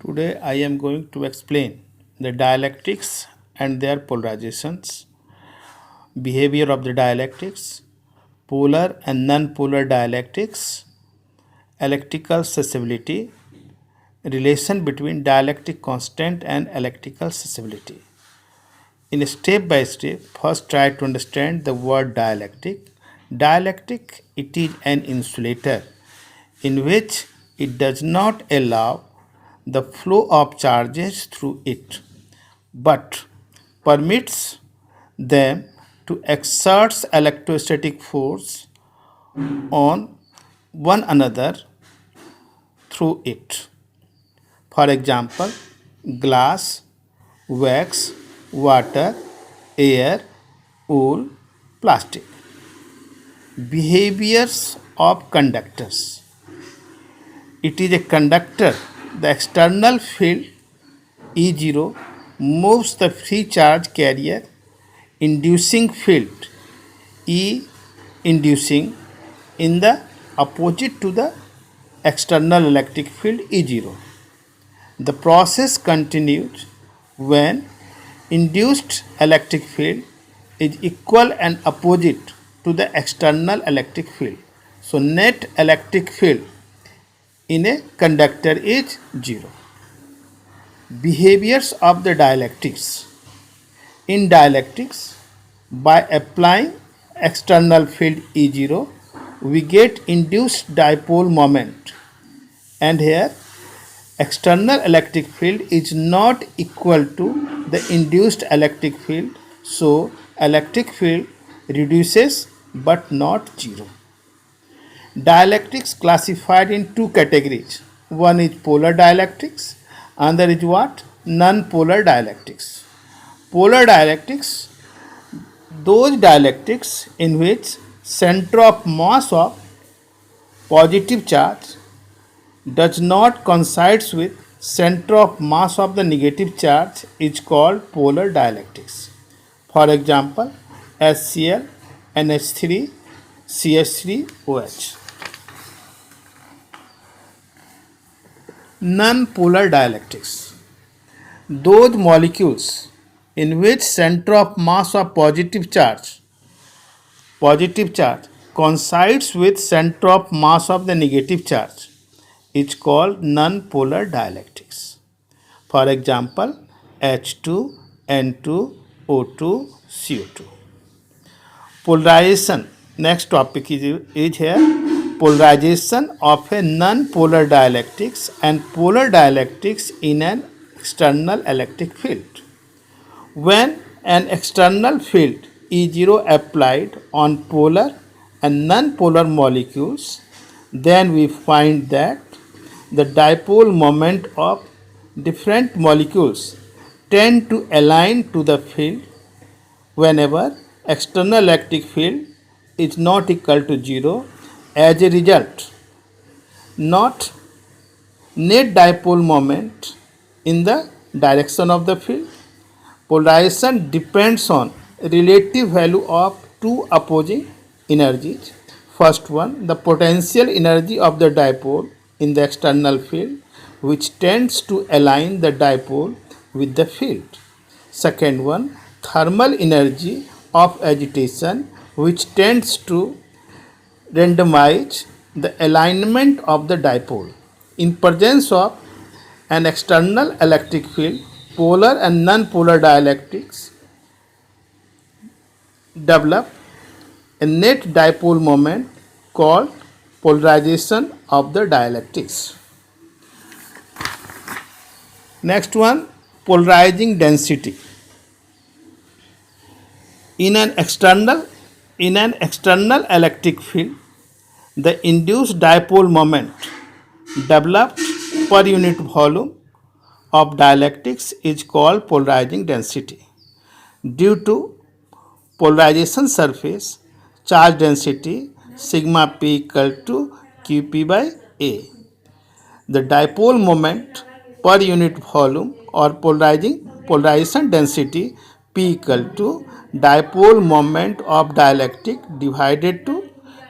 Today I am going to explain the dialectics and their polarizations, behavior of the dialectics, polar and non-polar dialectics, electrical susceptibility, relation between dielectric constant and electrical susceptibility. In step by step, first try to understand the word dialectic. Dialectic, it is an insulator in which it does not allow the flow of charges through it, but permits them to exert electrostatic force on one another through it. For example, glass, wax, water, air, wool, plastic. Behaviors of conductors. It is a conductor. The external field E0 moves the free charge carrier inducing field E inducing in the opposite to the external electric field E0. The process continues when induced electric field is equal and opposite to the external electric field. So net electric field in a conductor is 0. Behaviors of the dialectics. In dialectics, by applying external field E0, we get induced dipole moment, and here external electric field is not equal to the induced electric field, so electric field reduces but not 0. Dialectics classified in two categories. One is polar dialectics, another is what? Non-polar dialectics. Polar dialectics, those dialectics in which center of mass of positive charge does not coincide with center of mass of the negative charge is called polar dialectics. For example, HCl, NH3, CH3, OH. Non-polar dialectics. Those molecules in which center of mass of positive charge coincides with center of mass of the negative charge is called non-polar dialectics. For example, H2, N2, O2, CO2. Polarization. Next topic is here. Polarization of a non-polar dialectics and polar dialectics in an external electric field. When an external field E0 applied on polar and non-polar molecules, then we find that the dipole moment of different molecules tend to align to the field whenever external electric field is not equal to 0. As a result, not net dipole moment in the direction of the field. Polarization depends on relative value of two opposing energies. First one, the potential energy of the dipole in the external field, which tends to align the dipole with the field. Second one, thermal energy of agitation, which tends to randomize the alignment of the dipole. In presence of an external electric field, polar and non-polar dialectics develop a net dipole moment called polarization of the dialectics. Next one, polarizing density. In an external electric field, the induced dipole moment developed per unit volume of dielectrics is called polarizing density. Due to polarization surface charge density sigma p equal to qp by A. The dipole moment per unit volume or polarization density P equal to dipole moment of dielectric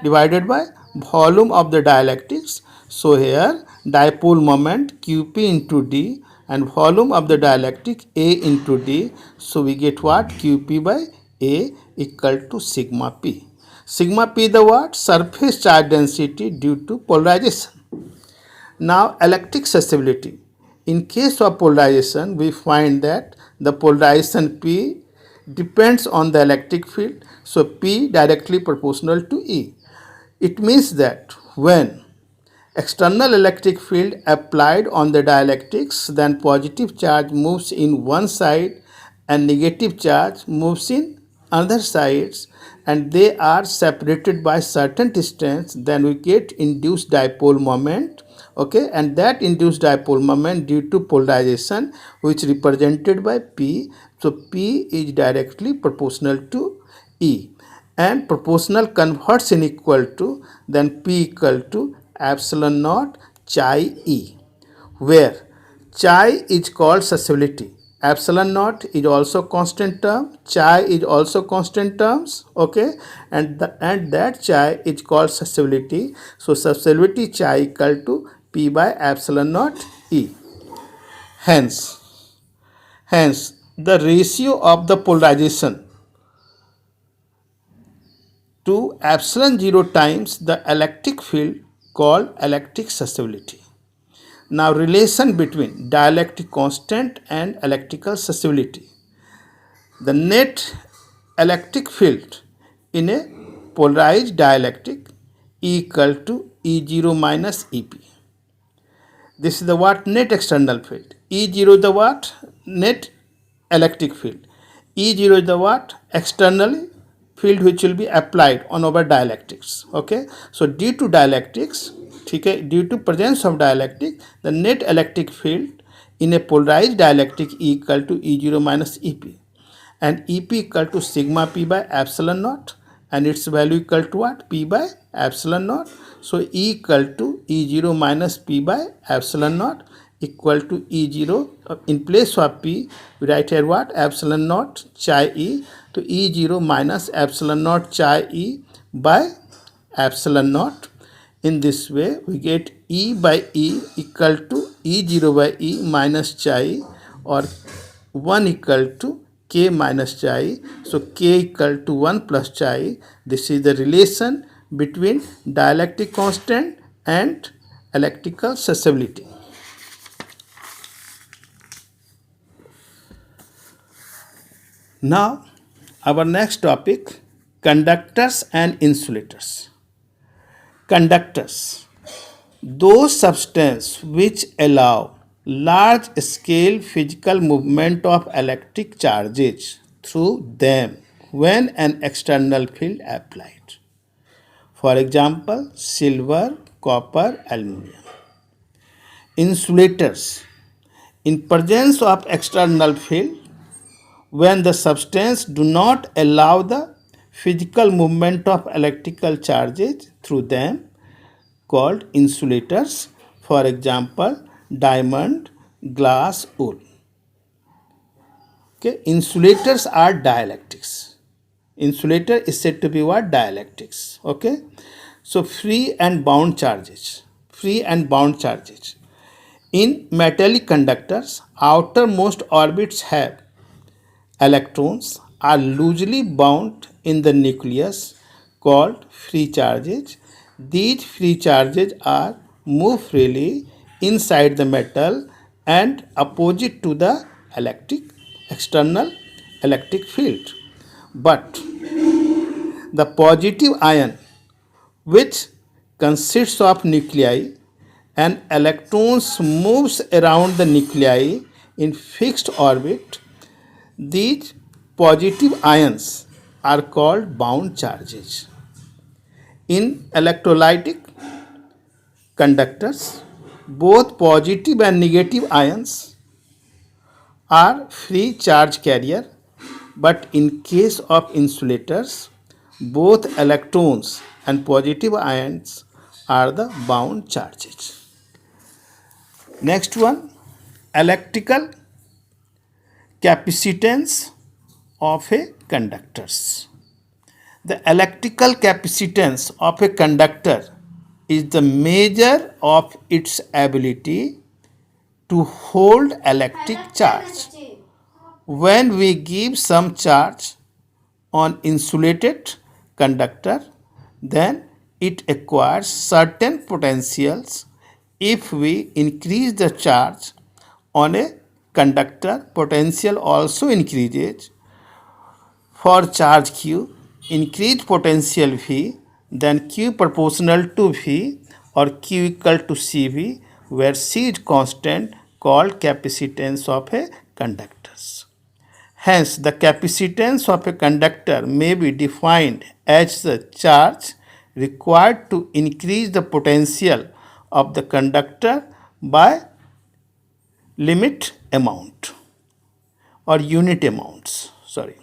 divided by volume of the dielectrics. So here dipole moment Qp into D, and volume of the dielectric A into D. So we get what? Qp by A equal to sigma P. Sigma P the what? Surface charge density due to polarization. Now electric susceptibility. In case of polarization, we find that the polarization P depends on the electric field. So P directly proportional to E. It means that when external electric field applied on the dielectrics, then positive charge moves in one side and negative charge moves in other sides, and they are separated by certain distance, then we get induced dipole moment. Okay, and that induced dipole moment due to polarization, which represented by P. So P is directly proportional to E, and proportional converts in equal to, then P equal to epsilon naught chi E, where chi is called susceptibility, epsilon naught is also constant term, chi is also constant terms. Okay, and that chi is called susceptibility. So susceptibility chi equal to P by epsilon naught E. Hence the ratio of the polarization to epsilon 0 times the electric field called electric susceptibility. Now relation between dielectric constant and electrical susceptibility. The net electric field in a polarized dielectric equal to E0 minus EP. This is the what? Net external field. E0 the what? Net electric field. E0 is the what? External field which will be applied on our dielectrics. Okay, so due to dielectrics, okay, due to presence of dielectric, the net electric field in a polarized dielectric equal to E0 minus EP, and EP equal to sigma P by epsilon naught, and its value equal to what? P by epsilon naught. So E equal to E0 minus P by epsilon naught equal to E0. In place of P, we write here what? Epsilon naught chi E. To E0 minus epsilon naught chi E by epsilon naught. In this way, we get E by E equal to E0 by E minus chi, or 1 equal to K minus chi. So K equal to 1 plus chi. This is the relation between dielectric constant and electrical susceptibility. Now, our next topic, conductors and insulators. Conductors, those substances which allow large scale physical movement of electric charges through them when an external field applied. For example, silver, copper, aluminum. Insulators, in presence of external field, when the substance do not allow the physical movement of electrical charges through them, called insulators. For example, diamond, glass, wool. Okay, insulators are dielectrics. Insulator is said to be what? Dielectrics. Okay, so free and bound charges. Free and bound charges. In metallic conductors, outermost orbits have electrons are loosely bound in the nucleus called free charges. These free charges are move freely inside the metal and opposite to the external electric field. But the positive ion, which consists of nuclei and electrons, moves around the nuclei in fixed orbit. These positive ions are called bound charges. In electrolytic conductors, both positive and negative ions are free charge carrier, but in case of insulators, both electrons and positive ions are the bound charges. Next one, electrical capacitance of a conductors. The electrical capacitance of a conductor is the measure of its ability to hold electric charge. When we give some charge on insulated conductor, then it acquires certain potentials. If we increase the charge on a conductor, potential also increases. For charge Q, increase potential V, then Q proportional to V or Q equal to CV, where C is constant called capacitance of a conductor. Hence, the capacitance of a conductor may be defined as the charge required to increase the potential of the conductor by limit amount or unit amounts. Sorry.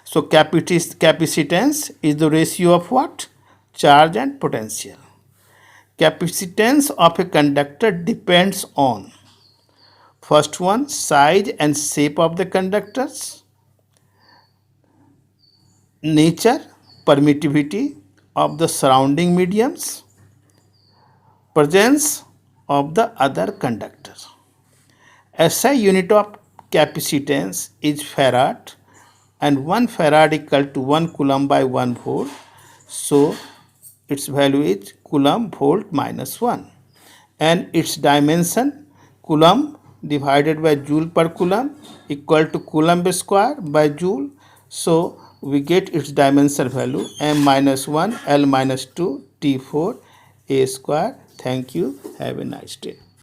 So, capacitance is the ratio of what? Charge and potential. Capacitance of a conductor depends on first one, size and shape of the conductors, nature, permittivity of the surrounding mediums, presence of the other conductor. SI unit of capacitance is farad, and 1 farad equal to 1 coulomb by 1 volt. So its value is coulomb volt minus 1, and its dimension coulomb divided by joule per coulomb equal to coulomb square by joule. So we get its dimension value m minus 1 l minus 2 t4 a square. Thank you. Have a nice day.